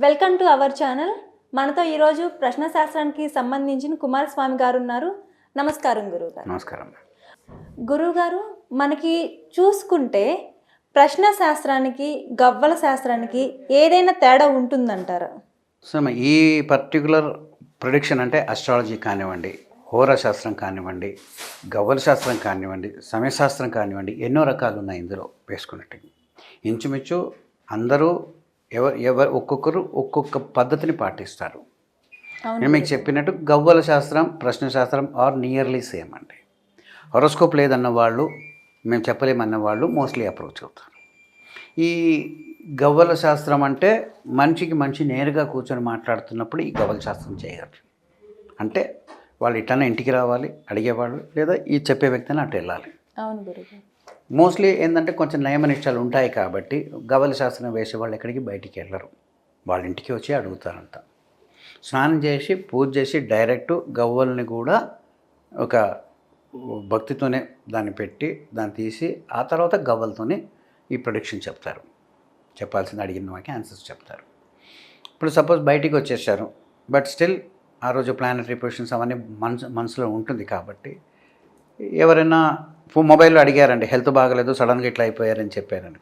Welcome to our channel. మనతో ఈరోజు ప్రశ్నశాస్త్రానికి సంబంధించిన కుమారస్వామి గారు ఉన్నారు. నమస్కారం గురువుగారు. నమస్కారం. గురువుగారు, మనకి చూసుకుంటే ప్రశ్నశాస్త్రానికి గవ్వల శాస్త్రానికి ఏదైనా తేడా ఉంటుందంటారా? సో ఈ పర్టికులర్ ప్రిడిక్షన్ అంటే అస్ట్రాలజీ కానివ్వండి, హోరాశాస్త్రం కానివ్వండి, గవ్వల శాస్త్రం కానివ్వండి, సమయశాస్త్రం కానివ్వండి, ఎన్నో రకాలు ఉన్నాయి ఇందులో వేసుకున్నట్టు. ఇంచుమించు అందరూ ఎవరు ఒక్కొక్కరు ఒక్కొక్క పద్ధతిని పాటిస్తారు. నేను మీకు చెప్పినట్టు గవ్వల శాస్త్రం ప్రశ్నశాస్త్రం ఆర్ నియర్లీ సేమ్ అండి. హొరోస్కోప్ లేదన్న వాళ్ళు, మేము చెప్పలేమన్న వాళ్ళు మోస్ట్లీ అప్రోచ్ అవుతారు. ఈ గవ్వల శాస్త్రం అంటే మనిషికి మనిషి నేరుగా కూర్చొని మాట్లాడుతున్నప్పుడు ఈ గవ్వల శాస్త్రం చేయగలరు. అంటే వాళ్ళు ఇట్లనే ఇంటికి రావాలి అడిగేవాళ్ళు, లేదా ఈ చెప్పే వ్యక్తిని అటు వెళ్ళాలి. అవును గురువు. మోస్ట్లీ ఏంటంటే కొంచెం నియమనిష్టాలు ఉంటాయి కాబట్టి గవ్వల శాస్త్రం వేసే వాళ్ళు ఎక్కడికి బయటికి వెళ్ళరు, వాళ్ళ ఇంటికి వచ్చి అడుగుతారంట. స్నానం చేసి పూజ చేసి డైరెక్ట్ గవ్వల్ని కూడా ఒక భక్తితోనే దాన్ని పెట్టి దాన్ని తీసి ఆ తర్వాత గవ్వలతోనే ఈ ప్రొడిక్షన్ చెప్తారు. చెప్పాల్సింది అడిగిన వారికి ఆన్సర్స్ చెప్తారు. ఇప్పుడు సపోజ్ బయటికి వచ్చేసారు, బట్ స్టిల్ ఆ రోజు ప్లానటరీ పొజిషన్స్ అవన్నీ మనసులో ఉంటుంది కాబట్టి ఎవరైనా మొబైల్లో అడిగారండి, హెల్త్ బాగలేదు సడన్గా ఇట్లా అయిపోయారని చెప్పారని,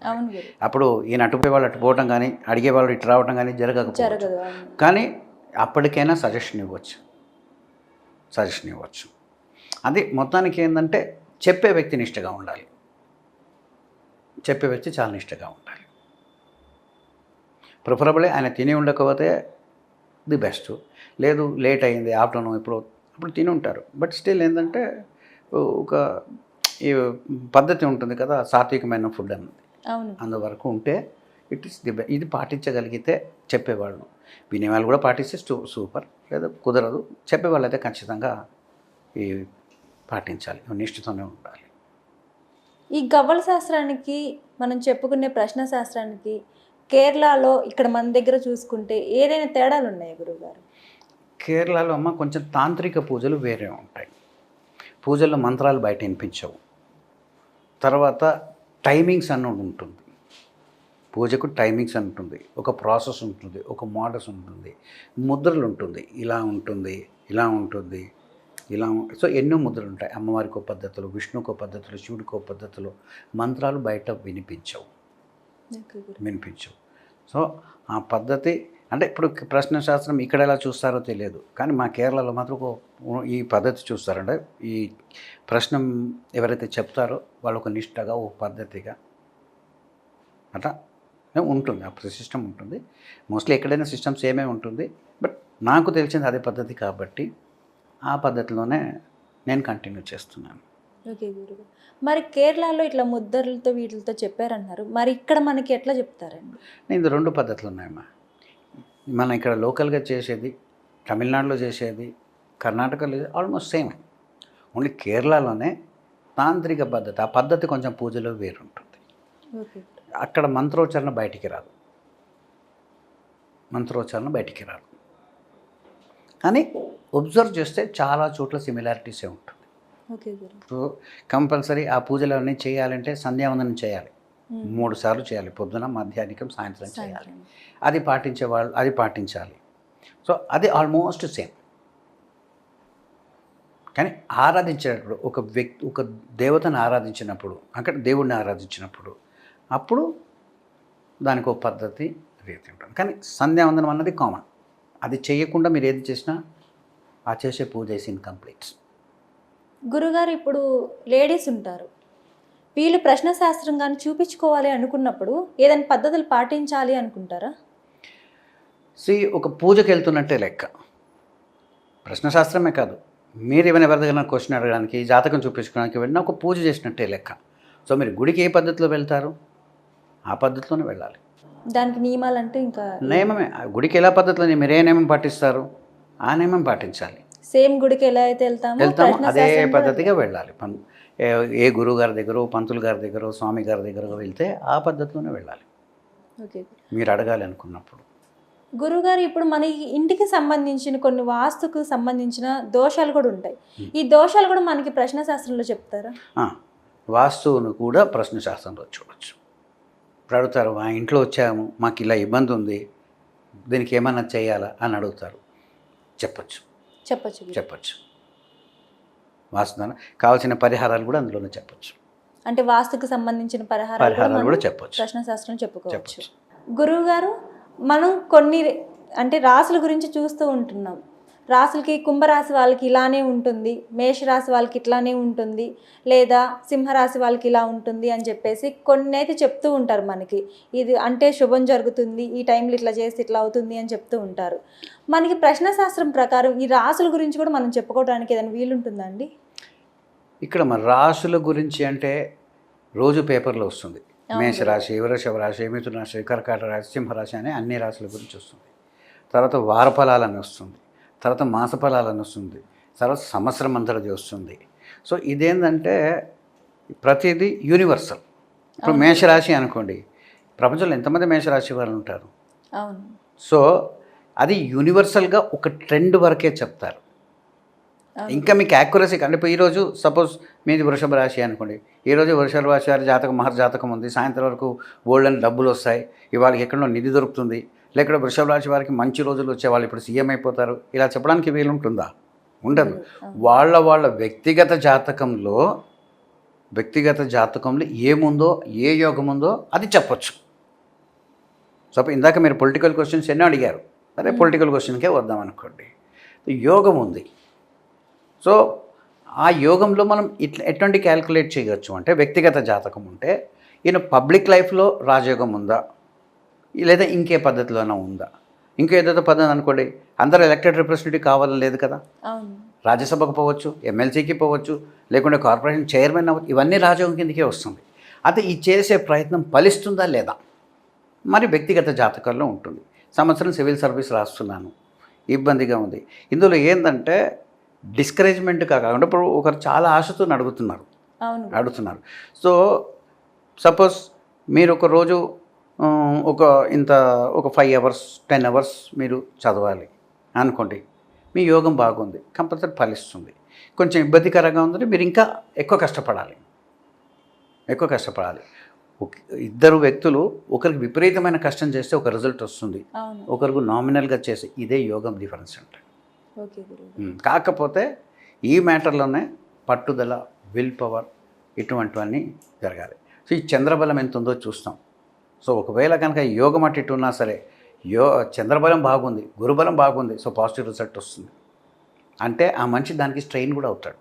అప్పుడు ఈయన అటుపోయే వాళ్ళు అటు పోవటం కానీ అడిగే వాళ్ళు ఇటు రావటం కానీ జరగకపోవచ్చు. కానీ అప్పటికైనా సజెషన్ ఇవ్వచ్చు. అది మొత్తానికి ఏంటంటే చెప్పే వ్యక్తి నిష్టగా ఉండాలి, చెప్పే వ్యక్తి చాలా నిష్టగా ఉండాలి. ప్రిఫరబుల్లీ ఆయన తిని ఉండకపోతే ది బెస్ట్, లేదు లేట్ అయింది ఆఫ్టర్నూన్ ఇప్పుడు తిని ఉంటారు, బట్ స్టిల్ ఏంటంటే ఒక ఈ పద్ధతి ఉంటుంది కదా, సాత్వికమైన ఫుడ్ అన్నది అందువరకు ఉంటే ఇట్ ఈస్ ఇది పాటించగలిగితే చెప్పేవాళ్ళు, వినేవాళ్ళు కూడా పాటిస్తే సూపర్, లేదా కుదరదు చెప్పేవాళ్ళు అయితే ఖచ్చితంగా ఈ పాటించాలి, నిష్ఠతోనే ఉండాలి. ఈ గవ్వల శాస్త్రానికి మనం చెప్పుకునే ప్రశ్న శాస్త్రానికి కేరళలో ఇక్కడ మన దగ్గర చూసుకుంటే ఏదైనా తేడాలు ఉన్నాయా గురువుగారు? కేరళలో అమ్మ కొంచెం తాంత్రిక పూజలు వేరే ఉంటాయి. పూజల్లో మంత్రాలు బయట వినిపించవు. తర్వాత టైమింగ్స్ అన్నది ఉంటుంది, పూజకు టైమింగ్స్ అని ఉంటుంది, ఒక ప్రాసెస్ ఉంటుంది, ఒక మోడల్స్ ఉంటుంది, ముద్రలు ఉంటుంది, ఇలా ఉంటుంది ఇలా ఉంటుంది ఇలా. సో ఎన్నో ముద్రలు ఉంటాయి. అమ్మవారికి ఒక పద్ధతులు, విష్ణుకో పద్ధతులు, శివుడికో పద్ధతులు. మంత్రాలు బయట వినిపించవు. సో ఆ పద్ధతి అంటే ఇప్పుడు ప్రశ్నశాస్త్రం ఇక్కడ ఎలా చూస్తారో తెలియదు, కానీ మా కేరళలో మాత్రం ఈ పద్ధతి చూస్తారంటే ఈ ప్రశ్న ఎవరైతే చెప్తారో వాళ్ళు ఒక నిష్టగా ఒక పద్ధతిగా అట్లా ఉంటుంది. ఆ సిస్టమ్ ఉంటుంది. మోస్ట్లీ ఎక్కడైనా సిస్టమ్స్ ఏమే ఉంటుంది, బట్ నాకు తెలిసింది అదే పద్ధతి కాబట్టి ఆ పద్ధతిలోనే నేను కంటిన్యూ చేస్తున్నాను. ఓకే గురువు. మరి కేరళలో ఇట్లా ముద్దరులతో వీటితో చెప్పారన్నారు, మరి ఇక్కడ మనకి ఎట్లా చెప్తారండి? నేను రెండు పద్ధతులు ఉన్నాయమ్మా. మనం ఇక్కడ లోకల్గా చేసేది, తమిళనాడులో చేసేది, కర్ణాటకలో ఆల్మోస్ట్ సేమ్. ఓన్లీ కేరళలోనే తాంత్రిక పద్ధతి, ఆ పద్ధతి కొంచెం పూజలో వేరుంటుంది. అక్కడ మంత్రోచ్చారణ బయటికి రాదు, కానీ ఒబ్జర్వ్ చేస్తే చాలా చోట్ల సిమిలారిటీసే ఉంటుంది. సో కంపల్సరీ ఆ పూజలన్నీ చేయాలంటే సంధ్యావందనం చేయాలి, 3 సార్లు చేయాలి, పొద్దున మధ్యాహ్నం సాయంత్రం చేయాలి. అది పాటించే వాళ్ళు అది పాటించాలి. సో అది ఆల్మోస్ట్ సేమ్. కానీ ఆరాధించేటప్పుడు ఒక దేవతను ఆరాధించినప్పుడు, అక్కడ దేవుడిని ఆరాధించినప్పుడు అప్పుడు దానికి ఒక పద్ధతి రీతి ఉంటుంది. కానీ సంధ్యావందనం అన్నది కామన్, అది చేయకుండా మీరు ఏది చేసినా ఆ చేసే పూజ ఇస్ ఇన్కంప్లీట్. గురుగారు, ఇప్పుడు లేడీస్ ఉంటారు, వీళ్ళు ప్రశ్నశాస్త్రం కానీ చూపించుకోవాలి అనుకున్నప్పుడు ఏదైనా పద్ధతులు పాటించాలి అనుకుంటారా? ఒక పూజకి వెళ్తున్నట్టే లెక్క. ప్రశ్నశాస్త్రమే కాదు, మీరు ఏమైనా ఎవరి దగ్గర క్వశ్చన్ అడగడానికి, జాతకం చూపించుకోవడానికి వెళ్ళినా ఒక పూజ చేసినట్టే లెక్క. సో మీరు గుడికి ఏ పద్ధతిలో వెళ్తారు ఆ పద్ధతిలోనే వెళ్ళాలి. దానికి నియమాలు అంటే ఇంకా నియమమే. గుడికి ఎలా పద్ధతిలో మీరు ఏ నియమం పాటిస్తారు ఆ నియమం పాటించాలి. సేమ్ గుడికి ఎలా అయితే వెళ్తామో అదే పద్ధతిగా వెళ్ళాలి. ఏ గురువు గారి దగ్గర, పంతులు గారి దగ్గర, స్వామి గారి దగ్గర వెళ్తే ఆ పద్ధతిలోనే వెళ్ళాలి మీరు అడగాలి అనుకున్నప్పుడు. గురువుగారు, ఇప్పుడు మన ఇంటికి సంబంధించిన కొన్ని వాస్తుకు సంబంధించిన దోషాలు కూడా ఉంటాయి. ఈ దోషాలు కూడా మనకి ప్రశ్నశాస్త్రంలో చెప్తారా? వాస్తువును కూడా ప్రశ్నశాస్త్రంలో చూడవచ్చు. ఇప్పుడు అడుగుతారు, మా ఇంట్లో వచ్చాము, మాకు ఇలా ఇబ్బంది ఉంది, దీనికి ఏమన్నా చేయాలా అని అడుగుతారు. చెప్పచ్చు. చెప్పచ్చు. వాస్తుదానం కావాల్సిన పరిహారాలు కూడా అందులోనే చెప్పచ్చు. అంటే వాస్తుకు సంబంధించిన పరిహారాలు కూడా చెప్పచ్చు. ప్రశ్నశాస్త్రం చెప్పుకోవచ్చు. గురువు గారు, మనం కొన్ని అంటే రాసుల గురించి చూస్తూ ఉంటున్నాం. రాసులకి కుంభరాశి వాళ్ళకి ఇలానే ఉంటుంది, మేషరాశి వాళ్ళకి ఇట్లానే ఉంటుంది, లేదా సింహరాశి వాళ్ళకి ఇలా ఉంటుంది అని చెప్పేసి కొన్ని అయితే చెప్తూ ఉంటారు మనకి. ఇది అంటే శుభం జరుగుతుంది, ఈ టైంలో ఇట్లా చేస్తే ఇట్లా అవుతుంది అని చెప్తూ ఉంటారు. మనకి ప్రశ్నశాస్త్రం ప్రకారం ఈ రాసుల గురించి కూడా మనం చెప్పుకోవడానికి ఏదైనా వీలుంటుందా అండి? ఇక్కడ మన రాశుల గురించి అంటే రోజు పేపర్లో వస్తుంది. మేషరాశి, వృషభ రాశి, మిథున రాశి, కర్కాటక రాశి, సింహరాశి అనే అన్ని రాశుల గురించి వస్తుంది. తర్వాత వారఫలాలని వస్తుంది, తర్వాత మాసఫలాలని వస్తుంది, తర్వాత సంవత్సరం అంతటిది వస్తుంది. సో ఇదేంటంటే ప్రతిదీ యూనివర్సల్. ఇప్పుడు మేషరాశి అనుకోండి, ప్రపంచంలో ఎంతమంది మేషరాశి వాళ్ళు ఉంటారు? సో అది యూనివర్సల్గా ఒక ట్రెండ్ వరకే చెప్తారు. ఇంకా మీకు యాక్యురసీ అంటే ఇప్పుడు ఈరోజు సపోజ్ మీది వృషభ రాశి అనుకోండి, ఈరోజు వృషభ రాశి వారి జాతకం మహర్జాతకం ఉంది, సాయంత్రం వరకు గోల్డెన్ డబ్బులు వస్తాయి, ఇవాళకి ఎక్కడో నిధి దొరుకుతుంది, లేకపోతే వృషభ రాశి వారికి మంచి రోజులు వచ్చే వాళ్ళు ఇప్పుడు సీఎం అయిపోతారు, ఇలా చెప్పడానికి వీలుంటుందా? ఉండదు. వాళ్ళ వ్యక్తిగత జాతకంలో ఏముందో, ఏ యోగం ఉందో అది చెప్పొచ్చు. సో ఇందాక మీరు పొలిటికల్ క్వశ్చన్స్ ఎన్నో అడిగారు, అదే పొలిటికల్ క్వశ్చన్కే వద్దాం అనుకోండి. యోగం ఉంది. సో ఆ యోగంలో మనం ఎటువంటి క్యాల్కులేట్ చేయవచ్చు అంటే వ్యక్తిగత జాతకం ఉంటే ఈయన పబ్లిక్ లైఫ్లో రాజయోగం ఉందా, లేదా ఇంకే పద్ధతిలోనే ఉందా? ఇంకో ఏదైతే పద్ధతి అనుకోండి, అందరూ ఎలక్టెడ్ రిప్రజెంటేటివ్ కావాలని లేదు కదా. రాజ్యసభకు పోవచ్చు, ఎమ్మెల్సీకి పోవచ్చు, లేకుంటే కార్పొరేషన్ చైర్మన్ అవ్వచ్చు, ఇవన్నీ రాజయోగం కిందకే వస్తుంది. అయితే ఈ చేసే ప్రయత్నం ఫలిస్తుందా లేదా మరి వ్యక్తిగత జాతకాల్లో ఉంటుంది. సంవత్సరం సివిల్ సర్వీస్ రాస్తున్నాను, ఇబ్బందిగా ఉంది. ఇందులో ఏంటంటే డిస్కరేజ్మెంట్ కాకుండా ఇప్పుడు ఒకరు చాలా ఆశతో అడుగుతున్నారు. సో సపోజ్ మీరు ఒక రోజు ఒక 5 అవర్స్ 10 అవర్స్ మీరు చదవాలి అనుకోండి, మీ యోగం బాగుంది, కంపల్సరీ ఫలిస్తుంది. కొంచెం ఇబ్బందికరంగా ఉందంటే మీరు ఇంకా ఎక్కువ కష్టపడాలి. ఇద్దరు వ్యక్తులు ఒకరికి విపరీతమైన కష్టం చేస్తే ఒక రిజల్ట్ వస్తుంది, ఒకరికి నామినల్గా చేస్తే ఇదే యోగం డిఫరెన్స్ అంటే. కాకపోతే ఈ మ్యాటర్లోనే పట్టుదల, విల్ పవర్ ఇటువంటివన్నీ జరగాలి. సో ఈ చంద్రబలం ఎంత ఉందో చూస్తాం. సో ఒకవేళ కనుక యోగం అటు ఇటు ఉన్నా సరే, చంద్రబలం బాగుంది, గురుబలం బాగుంది, సో పాజిటివ్ రిజల్ట్ వస్తుంది. అంటే ఆ మనిషి దానికి స్ట్రెయిన్ కూడా అవుతాడు.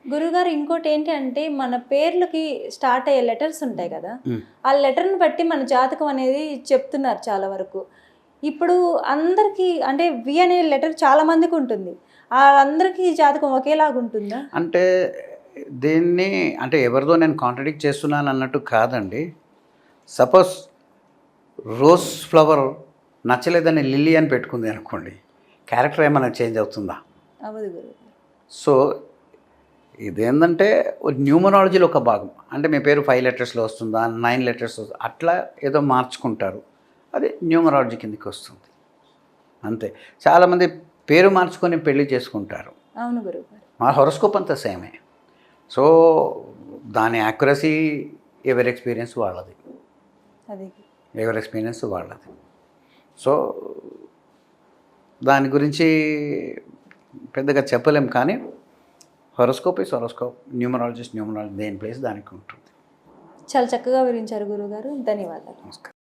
గురుగారు, ఇంకోటి ఏంటి అంటే మన పేర్లకి స్టార్ట్ అయ్యే లెటర్స్ ఉంటాయి కదా, ఆ లెటర్ని బట్టి మన జాతకం అనేది చెప్తున్నారు చాలా వరకు. ఇప్పుడు అందరికీ అంటే వి అనే లెటర్ చాలా మందికి ఉంటుంది, అందరికీ జాతకం ఒకేలాగా ఉంటుందా? అంటే దీన్ని అంటే ఎవరిదో నేను కాంట్రడిక్ట్ చేస్తున్నాను అన్నట్టు కాదండి. సపోజ్ రోజ్ ఫ్లవర్ నచ్చలేదని లిల్లీ అని పెట్టుకుంది అనుకోండి, క్యారెక్టర్ ఏమైనా చేంజ్ అవుతుందా? అవదు గురు. సో ఇదేంటంటే న్యూమరాలజీలో ఒక భాగం. అంటే మీ పేరు 5 లెటర్స్లో వస్తుందా, 9 లెటర్స్ వస్తుందా, అట్లా ఏదో మార్చుకుంటారు, అది న్యూమరాలజీ కిందకి వస్తుంది అంతే. చాలామంది పేరు మార్చుకొని పెళ్లి చేసుకుంటారు. అవును గురువు. మా హొరోస్కోప్ అంతా సేమే. సో దాని యాక్యురసీ ఎవరి ఎక్స్పీరియన్స్ వాళ్ళది. సో దాని గురించి పెద్దగా చెప్పలేం, కానీ హొరోస్కోప్ ఇస్ హొరోస్కోప్, న్యూమరాలజీ దేని ప్లేస్ దానికి ఉంటుంది. చాలా చక్కగా వివరించారు గురువుగారు, ధన్యవాదాలు. నమస్కారం.